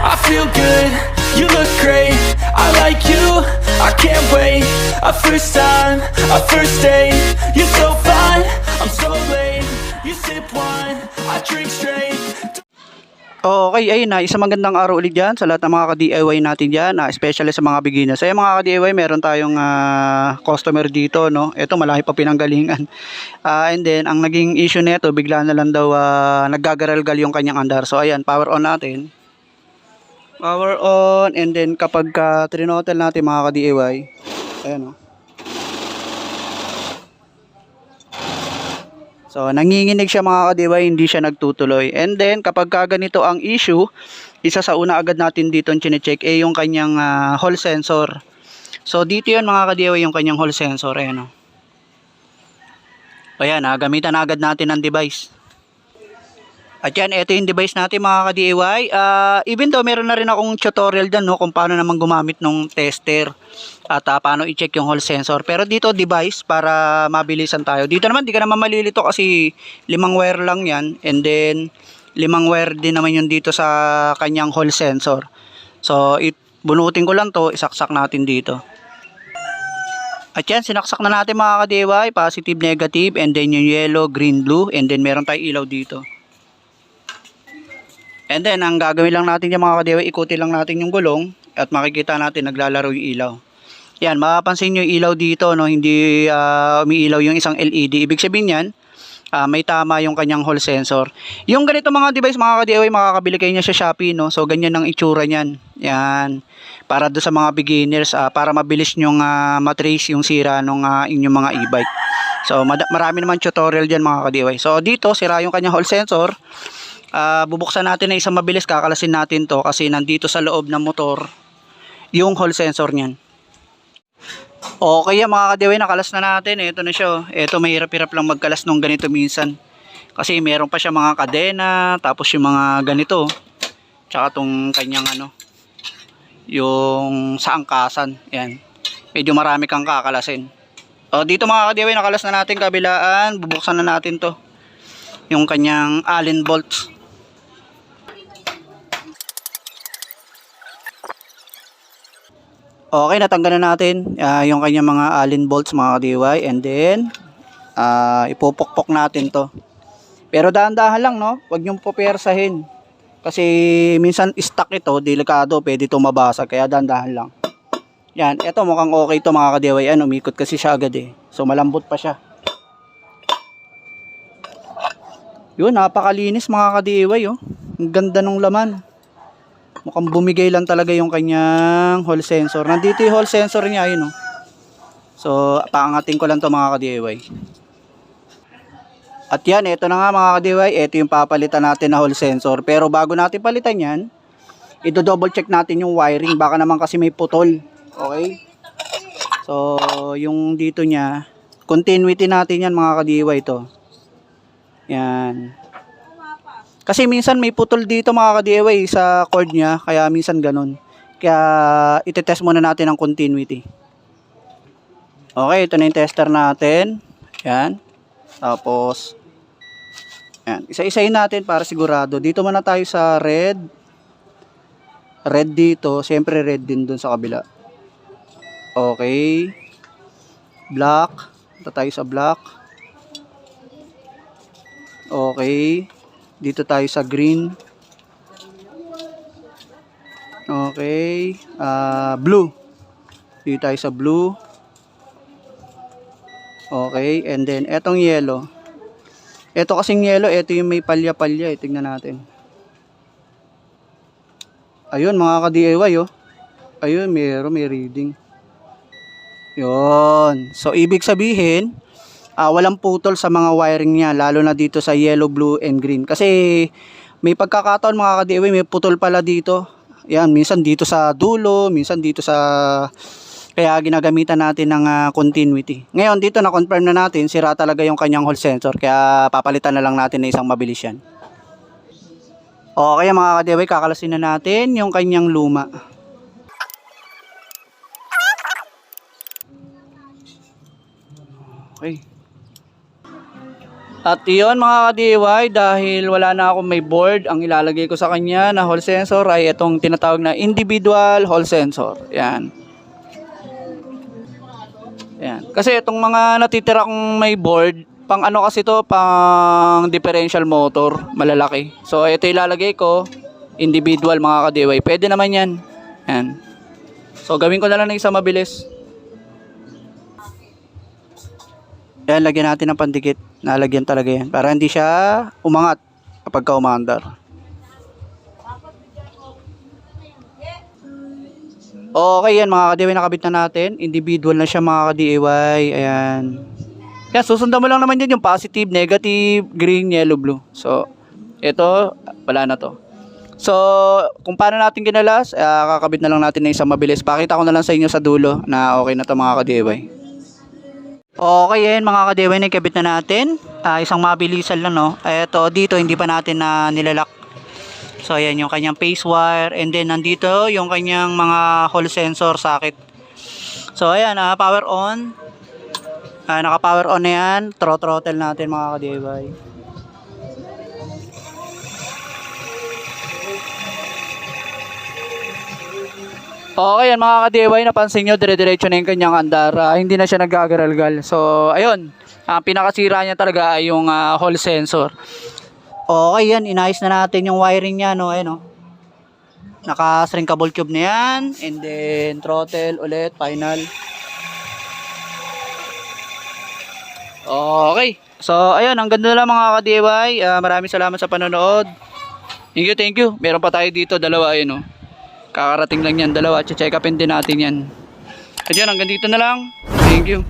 I feel good, you look great, I like you, I can't wait. A first time, a first date, you're so fine, I'm so late. You sip wine, I drink straight. Okay, ayun na, isang magandang araw ulit dyan sa lahat ng mga ka-DIY natin dyan, especially sa mga beginners. Ay mga ka-DIY, meron tayong customer dito, no? Ito, malaki pa pinanggalingan. And then, ang naging issue nito, bigla na lang daw naggagaral-gal yung kanyang andar. So, ayan, power on natin. Power on, and then kapag trinotel natin mga ka-DIY, ayan, no? So, nanginginig siya mga ka-DIY, hindi siya nagtutuloy. And then, kapag ganito ang issue, isa sa una agad natin dito chine-check yung kanyang hall sensor. So, dito yan mga ka-DIY yung kanyang hall sensor. Ayan, o. Ayan, gamitan agad natin ang device. At yan, ito yung device natin mga ka-DIY. Even though meron na rin akong tutorial dyan, no, kung paano naman gumamit ng tester at paano i-check yung hall sensor. Pero dito device para mabilisan tayo. Dito naman di ka naman malilito kasi 5 wire lang yan. And then 5 wire din naman yun dito sa kanyang hall sensor. So bunutin ko lang to, isaksak natin dito. At yan, sinaksak na natin mga ka-DIY. Positive, negative, and then yung yellow, green, blue. And then meron tayong ilaw dito. And then, ang gagawin lang natin yung mga ka-DIY, ikutin lang natin yung gulong at makikita natin naglalaro yung ilaw. Yan, mapapansin nyo yung ilaw dito, no? Hindi umiilaw yung isang LED. Ibig sabihin yan, may tama yung kanyang hall sensor. Yung ganito mga device, mga ka-DIY, makakabili kayo niya sa Shopee, no? So, ganyan ang itsura niyan. Yan. Para do sa mga beginners, para mabilis nyong matrace yung sira ng inyong mga e-bike. So, marami naman tutorial dyan mga ka-DIY. So, dito, sira yung kanyang hall sensor. Bubuksan natin na isang mabilis, kakalasin natin to kasi nandito sa loob ng motor yung hall sensor niyan. Okay yan mga ka-DIY, nakalas na natin. Ito na siya. Ito mahirap-hirap lang magkalas nung ganito minsan. Kasi meron pa siya mga kadena, tapos yung mga ganito. Tsaka tong kanyang yung sa angkasan. Yan. Medyo marami kang kakalasin. Dito mga ka-DIY, nakalas na natin kabilaan. Bubuksan na natin to. Yung kanyang Allen bolts. Okay, natanggal na natin yung kanyang mga Allen bolts mga ka-DIY, and then ipupukpok natin to. Pero dahan-dahan lang, no? Huwag niyong pupersahin. Kasi minsan stuck ito, delikado, pwede ito mabasag, kaya dahan-dahan lang. Yan, ito mukhang okay to mga ka-DIY. Umikot kasi siya agad eh. So malambot pa siya. Yun, napakalinis mga ka-DIY, oh. Ang ganda ng laman. Mukhang bumigay lang talaga yung kanyang hall sensor. Nandito yung hall sensor niya, yun, oh. So, paangatin ko lang to mga ka-DIY. At yan, ito na nga mga ka-DIY. Ito yung papalitan natin na hall sensor. Pero bago natin palitan yan, i-double check natin yung wiring. Baka naman kasi may putol. Okay? So, yung dito niya, continuity natin yan mga ka-DIY to. Yan. Kasi minsan may putol dito mga ka-DIY sa cord niya, kaya minsan ganun. Kaya itetest muna natin ang continuity. Okay, ito na yung tester natin. Yan. Tapos, yan. Isa-isahin natin para sigurado. Dito muna tayo sa red. Red dito. Siyempre red din dun sa kabila. Okay. Black. Ito tayo sa black. Okay. Dito tayo sa green. Okay. Blue. Dito tayo sa blue. Okay. And then, etong yellow. Ito kasing yellow, ito yung may palya-palya. Tingnan natin. Ayun, mga ka-DIY, oh. Ayun, may reading. Yun. So, ibig sabihin, walang putol sa mga wiring niya, lalo na dito sa yellow, blue, and green. Kasi may pagkakataon mga ka-DIY, may putol pala dito. Yan, minsan dito sa dulo, minsan dito sa... Kaya ginagamitan natin ng continuity. Ngayon, dito na-confirm na natin, sira talaga yung kanyang hall sensor. Kaya papalitan na lang natin na isang mabilis yan. Okay mga ka-DIY, kakalasin na natin yung kanyang luma. Okay. At iyon mga ka-DIY, dahil wala na akong may board, ang ilalagay ko sa kanya na hall sensor ay itong tinatawag na individual hall sensor. Yan. Yan. Kasi itong mga natitira kong may board, pang ano kasi to, pang differential motor, malalaki. So ito ilalagay ko, individual mga ka-DIY. Pwede naman yan. Yan. So gawin ko na lang ng isa mabilis. Yan, lagyan natin ng pandikit. Nalagyan talaga yan. Para hindi siya umangat kapag ka-umaandar. Okay yan mga ka-DIY, nakabit na natin. Individual na siya mga ka-DIY. Ayan. Yan, susundan mo lang naman yan yung positive, negative, green, yellow, blue. So, ito, wala na to. So, kung paano natin ginalas, kakabit na lang natin ng isang mabilis. Pakita ko na lang sa inyo sa dulo na okay na to mga ka-DIY. Okay yan mga ka-DIY, nakabit na natin. Isang mabilisan lang, no. Ito, dito hindi pa natin na nilalak. So ayan yung kanyang phase wire, and then nandito yung kanyang mga hall sensor socket. So ayan, power on. Naka-power on na yan. Throttle natin mga ka-DIY. Okay yan mga ka-DIY, napansin nyo dire-diretso na yung kanyang andar, hindi na siya nag-agaralgal. So ayun, ang pinakasira niya talaga ay yung hall sensor. Okay yan, inayos na natin yung wiring niya, no. Ayun, no. Naka-shrinkable tube na yan, and then throttle ulit, final. Okay, so ayun, ang ganda lang mga ka-DIY. Maraming salamat sa panonood. Thank you. Meron pa tayo dito, dalawa, ayun, no. Kakarating lang yan, dalawa. Check upin din natin yan. At yun, hanggang dito na lang. Thank you.